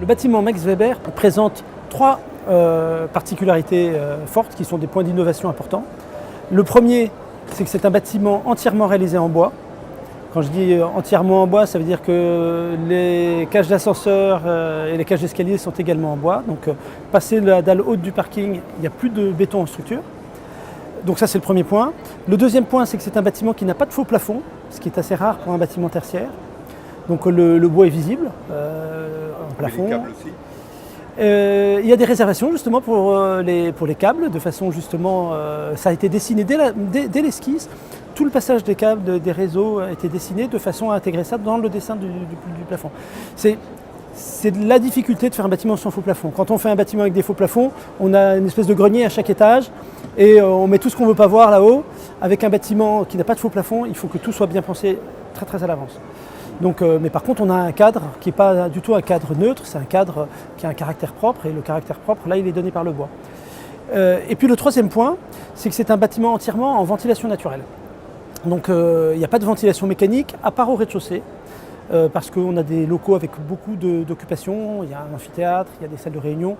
bâtiment Max Weber présente trois particularités fortes qui sont des points d'innovation importants. Le premier, c'est que c'est un bâtiment entièrement réalisé en bois. Quand je dis entièrement en bois, ça veut dire que les cages d'ascenseur et les cages d'escalier sont également en bois. Donc passer la dalle haute du parking, il n'y a plus de béton en structure. Donc ça c'est le premier point. Le deuxième point, c'est que c'est un bâtiment qui n'a pas de faux plafond, ce qui est assez rare pour un bâtiment tertiaire. Donc le bois est visible en plafond. Et les câbles aussi. Il y a des réservations justement pour les câbles, de façon justement, ça a été dessiné dès l'esquisse. Tout le passage des câbles, des réseaux a été dessiné de façon à intégrer ça dans le dessin du plafond. C'est la difficulté de faire un bâtiment sans faux plafond. Quand on fait un bâtiment avec des faux plafonds, on a une espèce de grenier à chaque étage et on met tout ce qu'on ne veut pas voir là-haut. Avec un bâtiment qui n'a pas de faux plafond, il faut que tout soit bien pensé très très à l'avance. Donc, mais par contre, on a un cadre qui n'est pas du tout un cadre neutre, c'est un cadre qui a un caractère propre et le caractère propre, là, il est donné par le bois. Et puis le troisième point, c'est que c'est un bâtiment entièrement en ventilation naturelle. Donc il n'y a pas de ventilation mécanique, à part au rez-de-chaussée, parce qu'on a des locaux avec beaucoup d'occupation, il y a un amphithéâtre, il y a des salles de réunion.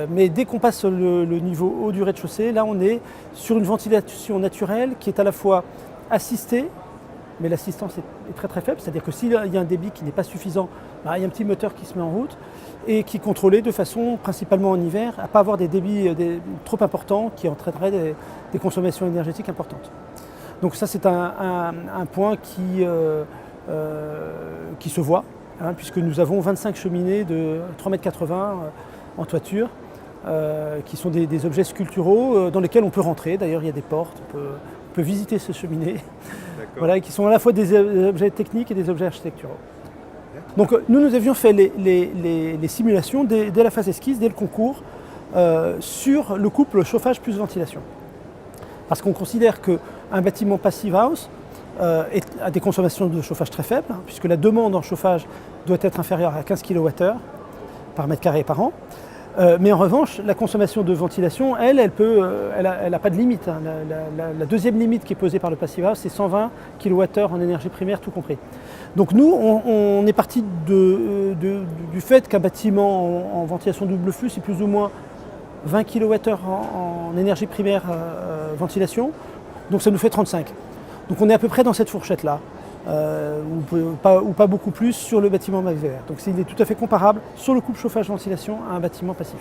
Mais dès qu'on passe le niveau haut du rez-de-chaussée, là on est sur une ventilation naturelle qui est à la fois assistée, mais l'assistance est très très faible, c'est-à-dire que s'il y a un débit qui n'est pas suffisant, il y a un petit moteur qui se met en route et qui est contrôlé de façon, principalement en hiver, à ne pas avoir des débits trop importants qui entraîneraient des consommations énergétiques importantes. Donc ça c'est un point qui se voit, puisque nous avons 25 cheminées de 3,80 m en toiture, qui sont des objets sculpturaux dans lesquels on peut rentrer. D'ailleurs il y a des portes, on peut visiter ces cheminées, voilà, qui sont à la fois des objets techniques et des objets architecturaux. Donc nous avions fait les simulations dès la phase esquisse, dès le concours, sur le couple chauffage plus ventilation. Parce qu'on considère qu'un bâtiment passive house a des consommations de chauffage très faibles, puisque la demande en chauffage doit être inférieure à 15 kWh par mètre carré par an. Mais en revanche, la consommation de ventilation, elle n'a pas de limite. La deuxième limite qui est posée par le passive house, c'est 120 kWh en énergie primaire, tout compris. Donc nous, on est parti du fait qu'un bâtiment en ventilation double flux, c'est plus ou moins 20 kWh en énergie primaire ventilation, donc ça nous fait 35. Donc on est à peu près dans cette fourchette-là, ou pas beaucoup plus sur le bâtiment Max Weber. Donc il est tout à fait comparable sur le couple chauffage-ventilation à un bâtiment passif.